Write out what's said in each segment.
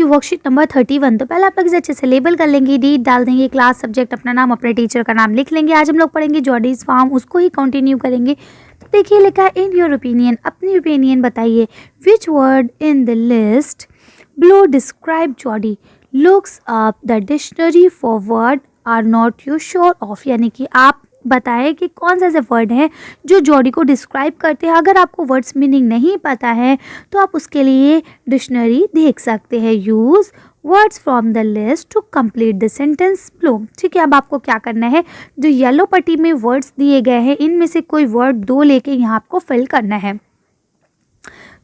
Worksheet number 31। तो पहले आप लोग इसे अच्छे से लेबल कर लेंगे, डेट डाल देंगे, क्लास, सब्जेक्ट, अपना नाम, अपने टीचर का नाम लिख लेंगे। आज हम लोग पढ़ेंगे जॉडीज फार्म, उसको ही कंटिन्यू करेंगे। तो देखिए लिखा है इन योर ओपिनियन, अपनी ओपिनियन बताइए, which word in the list below describe Jody, looks up the dictionary for word are not you sure of. यानी कि आप बताएं कि कौन से ऐसे वर्ड हैं जो जॉडी को डिस्क्राइब करते हैं। अगर आपको वर्ड्स मीनिंग नहीं पता है तो आप उसके लिए डिक्शनरी देख सकते हैं। Use words from the list to complete the sentence below. ठीक है, अब आपको क्या करना है, जो येलो पट्टी में वर्ड्स दिए गए हैं इनमें से कोई वर्ड 2 लेके यहाँ आपको फिल करना है।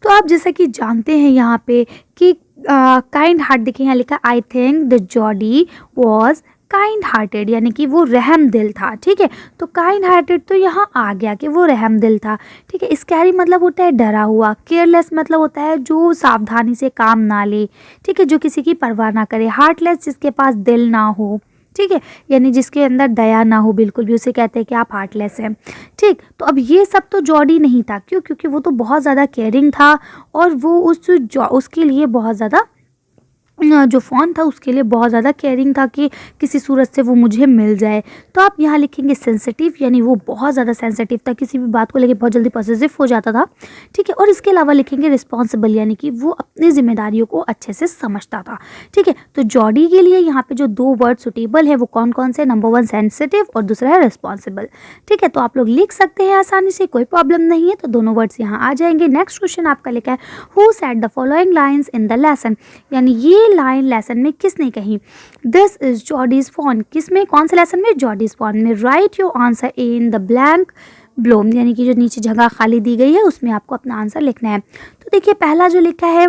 तो आप जैसा कि जानते हैं यहाँ पे कि काइंड हार्ट, देखिए यहाँ लिखा I think the Jordi was kind hearted, यानी कि वो रहम दिल था। ठीक है, तो काइंड हार्टेड तो यहाँ आ गया कि वो रहम दिल था। ठीक है, स्कैरी मतलब होता है डरा हुआ, केयरलेस मतलब होता है जो सावधानी से काम ना ले। ठीक है, जो किसी की परवाह ना करे। हार्टलेस जिसके पास दिल ना हो। ठीक है, यानी जिसके अंदर दया ना हो बिल्कुल भी, उसे कहते हैं कि आप हार्टलेस हैं। ठीक, तो अब ये सब तो जॉडी नहीं था, क्यों? क्योंकि वो तो बहुत ज़्यादा केयरिंग था और वो उसके लिए बहुत ज़्यादा, जो फ़ॉन था उसके लिए बहुत ज़्यादा केयरिंग था कि किसी सूरत से वो मुझे मिल जाए। तो आप यहाँ लिखेंगे सेंसिटिव, यानी वो बहुत ज़्यादा सेंसिटिव था, किसी भी बात को लेके बहुत जल्दी पॉसेसिव हो जाता था। ठीक है, और इसके अलावा लिखेंगे रिस्पॉन्सिबल, यानी कि वो अपनी जिम्मेदारियों को अच्छे से समझता था। ठीक है, तो जॉडी के लिए यहाँ पे जो 2 वर्ड सुटेबल है वो कौन कौन से, नंबर 1 सेंसिटिव और दूसरा है रिस्पॉन्सिबल। ठीक है, तो आप लोग लिख सकते हैं आसानी से, कोई प्रॉब्लम नहीं है। तो दोनों वर्ड्स यहाँ आ जाएंगे। नेक्स्ट क्वेश्चन आपका लिखा है who said the following lines in the lesson, यानी ये लाइन लेसन में किसने कही। दिस इज जॉडीज फॉन, किसमें, कौन से लेसन में, जॉडीज फॉन में। Right your answer in the blank below, यानी कि जो नीचे जगह खाली दी गई है उसमें आपको अपना आंसर लिखना है। तो देखिए पहला जो लिखा है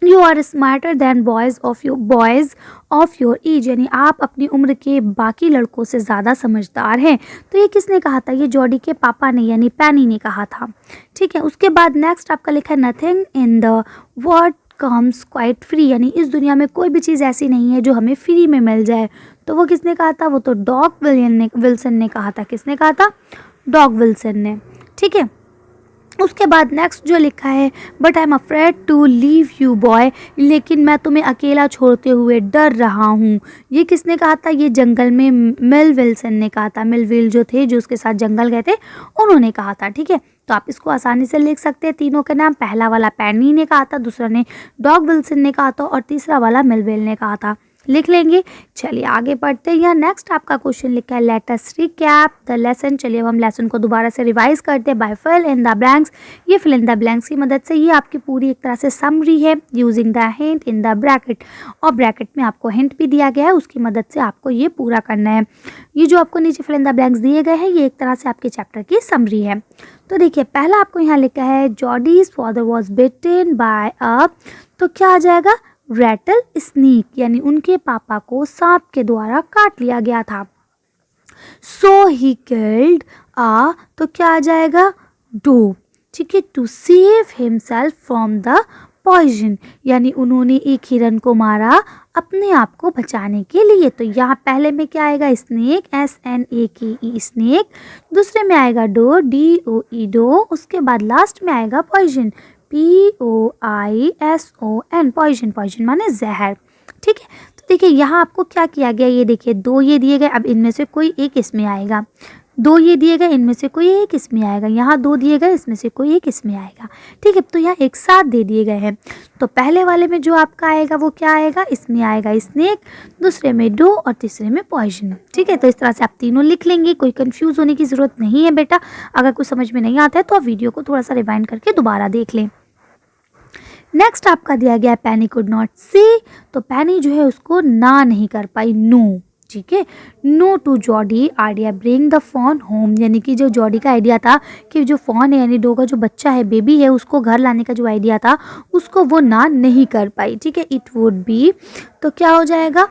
you are smarter than boys of your age, यानी आप अपनी उम्र के बाकी लड़कों से ज़्यादा समझदार हैं। तो ये किसने कहा था, ये जॉडी के पापा ने यानी पैनी ने कहा था। ठीक है, उसके बाद नेक्स्ट आपका लिखा है nothing in the world comes quite free, यानी इस दुनिया में कोई भी चीज़ ऐसी नहीं है जो हमें फ्री में मिल जाए। तो वो किसने कहा था, वो तो डॉग विल्सन ने कहा था। किसने कहा था, डॉग विल्सन ने। ठीक है, उसके बाद नेक्स्ट जो लिखा है but I am afraid to leave you boy, लेकिन मैं तुम्हें अकेला छोड़ते हुए डर रहा हूँ। ये किसने कहा था, ये जंगल में मिल विल्सन ने कहा था। मिलविल जो थे, जो उसके साथ जंगल गए थे, उन्होंने कहा था। ठीक है, तो आप इसको आसानी से लिख सकते हैं तीनों के नाम। पहला वाला पैनी ने कहा था, दूसरा ने डॉग विल्सन ने कहा था और तीसरा वाला मिलविल ने कहा था। लिख लेंगे। चलिए आगे बढ़ते हैं। यहाँ नेक्स्ट आपका क्वेश्चन लिखा है let us recap the lesson. चलिए अब हम लेसन को दोबारा से रिवाइज करते हैं by fill in the blanks. ये फिल इन द ब्लैंक्स की मदद से ये आपकी पूरी एक तरह से समरी है using the hint in the bracket, और ब्रैकेट में आपको हिंट भी दिया गया है, उसकी मदद से आपको ये पूरा करना है। ये जो आपको नीचे फिल इन द ब्लैंक्स दिए गए हैं ये एक तरह से आपके चैप्टर की समरी है। तो देखिए पहला आपको यहाँ लिखा है Jody's father was bitten by a, तो क्या आ जाएगा, रैटल स्नेक, यानी उनके पापा को सांप के द्वारा काट लिया गया था। सो ही किल्ड आ, तो क्या आ जाएगा, डो। ठीक है, to save himself from the poison, यानी उन्होंने एक हिरन को मारा अपने आप को बचाने के लिए। तो यहाँ पहले में क्या आएगा, स्नेक, SNAKE स्नेक, दूसरे में आएगा डो, DOE डो, उसके बाद लास्ट में आएगा पॉइजन, POISON पॉइजन, पॉइजन माने जहर। ठीक है, तो देखिए यहाँ आपको क्या किया गया, ये देखिए 2 ये दिए गए, अब इनमें से कोई एक इसमें आएगा। 2 ये दिए गए, इनमें से कोई एक इसमें आएगा। यहाँ 2 दिए गए, इसमें से कोई एक इसमें आएगा। ठीक है, तो यहाँ एक साथ दे दिए गए हैं। तो पहले वाले में जो आपका आएगा वो क्या आएगा, इसमें आएगा स्नेक, दूसरे में डो और तीसरे में पॉइजन। ठीक है, तो इस तरह से आप तीनों लिख लेंगे, कोई कंफ्यूज होने की ज़रूरत नहीं है बेटा। अगर कुछ समझ में नहीं आता है तो आप वीडियो को थोड़ा सा रिवाइंड करके दोबारा देख लें। नेक्स्ट आपका दिया गया पैनी कुड नॉट से, तो पैनी जो है उसको ना नहीं कर पाई, नो। ठीक है, no to Jody idea bring the fawn home, यानी कि जो जॉडी का आइडिया था कि जो फॉन है यानी डो का जो बच्चा है, बेबी है, उसको घर लाने का जो आइडिया था उसको वो ना नहीं कर पाई। ठीक है, इट वुड बी, तो क्या हो जाएगा,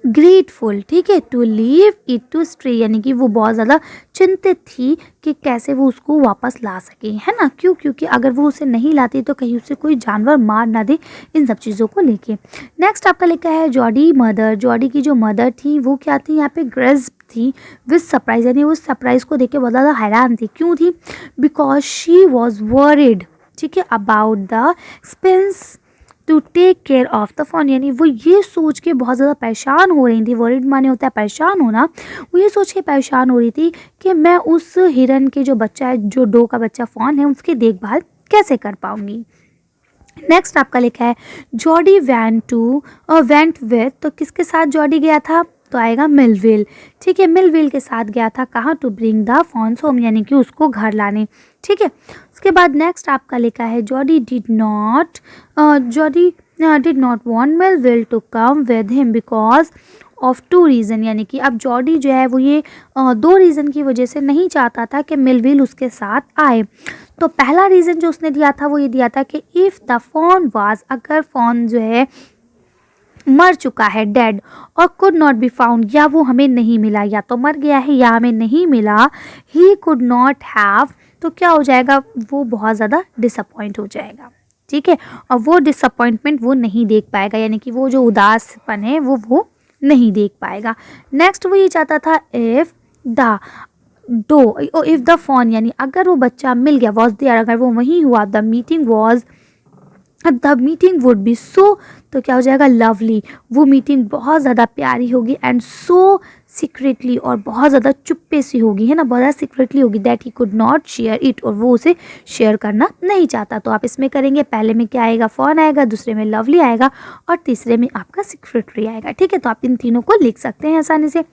ग्रेटफुल। ठीक है, to leave it to stray, यानी कि वो बहुत ज़्यादा चिंतित थी कि कैसे वो उसको वापस ला सके, है ना। क्यों, क्योंकि अगर वो उसे नहीं लाती तो कहीं उसे कोई जानवर मार ना दे, इन सब चीज़ों को लेके। नेक्स्ट आपका लिखा है जॉडी मदर, जॉडी की जो मदर थी वो क्या थी, यहाँ पे ग्रेस्प थी विद सरप्राइज, यानी वो सरप्राइज को देख के बहुत ज़्यादा हैरान थी। क्यों थी, बिकॉज शी वॉज वरिड, ठीक है, about the expense to take care of the fawn, यानी वो ये सोच के बहुत ज़्यादा परेशान हो रही थी, वरीड माने होता है परेशान होना, वो ये सोच के परेशान हो रही थी कि मैं उस हिरन के जो बच्चा है, जो डो का बच्चा फ़ॉन है, उसकी देखभाल कैसे कर पाऊँगी। नेक्स्ट आपका लिखा है जॉडी वेंट विथ, तो किसके साथ जॉडी गया था, तो आएगा मिलविल। ठीक है, मिलविल के साथ गया था कहाँ, to bring the fawns home, यानी कि उसको घर लाने। ठीक है, उसके बाद नेक्स्ट आपका लिखा है Jody did not want Millwheel to come with him because of 2 reason, यानी कि अब जॉडी जो है वो ये 2 रीज़न की वजह से नहीं चाहता था कि मिलविल उसके साथ आए। तो पहला रीज़न जो उसने दिया था वो ये दिया था कि इफ़ द फ़ॉन वाज, अगर फ़ॉन जो है मर चुका है, डेड, और कुड नॉट बी फाउंड, या वो हमें नहीं मिला, या तो मर गया है या हमें नहीं मिला, ही कुड नॉट हैव, तो क्या हो जाएगा, वो बहुत ज़्यादा डिसअपॉइंट हो जाएगा। ठीक है, और वो डिसअपॉइंटमेंट वो नहीं देख पाएगा, यानी कि वो जो उदासपन है वो नहीं देख पाएगा। नेक्स्ट वो ये चाहता था इफ़ द फ़ॉन, यानी अगर वो बच्चा मिल गया, वॉज देयर, अगर वो वहीं हुआ, द मीटिंग वुड बी सो, तो क्या हो जाएगा, लवली, वो मीटिंग बहुत ज़्यादा प्यारी होगी, एंड सो सीक्रेटली, और बहुत ज़्यादा चुप्पे सी होगी, है ना, बहुत ज़्यादा सीक्रेटली होगी, that he could not share it, और वो उसे शेयर करना नहीं चाहता। तो आप इसमें करेंगे, पहले में क्या आएगा, फ़ॉन आएगा, दूसरे में लवली आएगा, और तीसरे में आपका सीक्रेटली आएगा। ठीक है, तो आप इन तीनों को लिख सकते हैं आसानी से।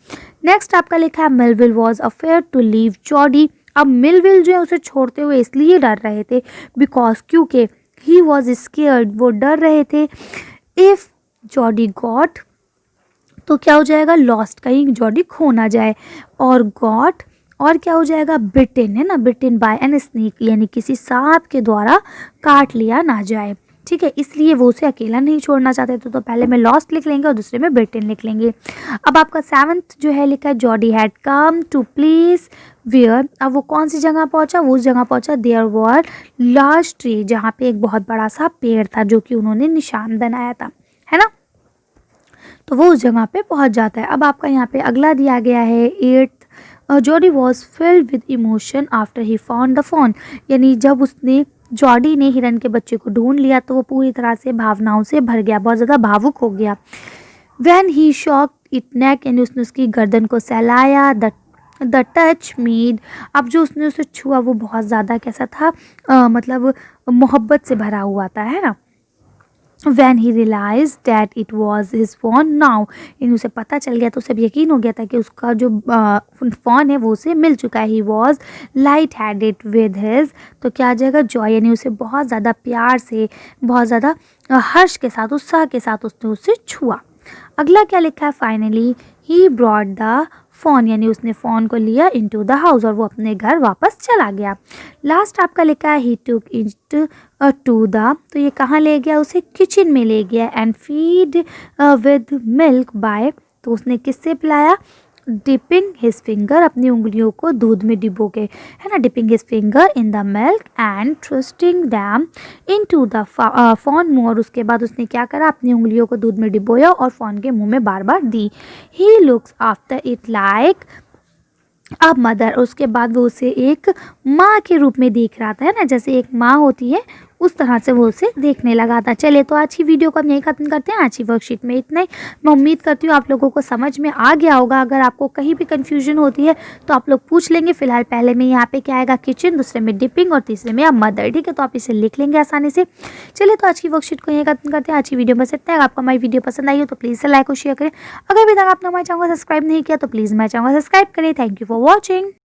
नेक्स्ट आपका लिखा है Millwheel was afraid to leave Jody, अब मिलविल जो है उसे छोड़ते हुए इसलिए डर रहे थे, बिकॉज, क्योंकि ही वॉज स्केयर्ड, वो डर रहे थे, इफ़ जॉडी गॉट, तो क्या हो जाएगा, लॉस्ट, कहीं जॉडी खो ना जाए, और गॉट, और क्या हो जाएगा, बिटेन, है ना, बिटेन बाय एन स्नेक, यानी किसी सांप के द्वारा काट लिया ना जाए। ठीक है, इसलिए वो उसे अकेला नहीं छोड़ना चाहते थे, तो पहले में लॉस्ट लिख लेंगे और दूसरे में बिटेन लिख लेंगे। अब आपका 7th जो है लिखा है Jody had come to place where, अब वो कौन सी जगह पहुंचा, वो उस जगह पहुंचा, देयर वर लार्ज ट्री, जहाँ पे एक बहुत बड़ा सा पेड़ था जो कि उन्होंने निशान बनाया था, है ना, तो वो उस जगह पे पहुंच जाता है। अब आपका यहाँ पे अगला दिया गया है 8th, Jordi was filled with emotion after he found the phone, यानी जब जॉडी ने हिरन के बच्चे को ढूंढ लिया तो वो पूरी तरह से भावनाओं से भर गया, बहुत ज़्यादा भावुक हो गया। वैन ही शॉक इट नेक, यानी उसने उसकी गर्दन को सहलाया, द टच मेड, अब जो उसने उसे छुआ वो बहुत ज़्यादा कैसा था, मतलब मोहब्बत से भरा हुआ था, है ना। When he realized that it was his phone now, इन उसे पता चल गया, तो उसे यकीन हो गया था कि उसका जो फ़ोन है वो उसे मिल चुका है। He was light headed with his, तो क्या आ जाएगा, जॉय, यानी उसे बहुत ज़्यादा प्यार से, बहुत ज़्यादा हर्ष के साथ, उत्साह के साथ उसने उसे छुआ। अगला क्या लिखा है, finally he brought the fawn, यानी उसने फ़ोन को लिया इनटू द हाउस, और वो अपने घर वापस चला गया। लास्ट आपका लिखा है ही टुक इट टू द, तो ये कहाँ ले गया, उसे किचन में ले गया, and feed with milk bye, तो उसने किससे पिलाया, डिपिंग हिज फिंगर, अपनी उंगलियों को दूध में डिबो के, है ना, dipping his finger in the milk and twisting them into the phone मुंह, और उसके बाद उसने क्या करा, अपनी उंगलियों को दूध में डिबोया और फ़ोन के मुंह में बार बार दी। He looks after it like अब मदर, उसके बाद वो उसे एक माँ के रूप में देख रहा था, है ना, जैसे एक माँ होती है उस तरह से वो उसे देखने लगा था। चलिए, तो आज की वीडियो को हम यहीं ख़त्म करते हैं। आज की वर्कशीट में इतना ही। मैं उम्मीद करती हूँ आप लोगों को समझ में आ गया होगा। अगर आपको कहीं भी कन्फ्यूजन होती है तो आप लोग पूछ लेंगे। फिलहाल पहले में यहाँ पे क्या आएगा, किचन, दूसरे में डिपिंग और तीसरे में मदर। ठीक है, तो आप इसे लिख लेंगे आसानी से। चलिए, तो आज की वर्कशीट को यहीं ख़त्म करते हैं। आज की वीडियो बस इतना है। अगर आपको हमारी वीडियो पसंद आई हो तो प्लीज़ लाइक और शेयर करें। अगर अभी तक आपने हमारे चैनल को सब्सक्राइब नहीं किया तो प्लीज़ हमारे चैनल को सब्सक्राइब करें। Thank you for watching.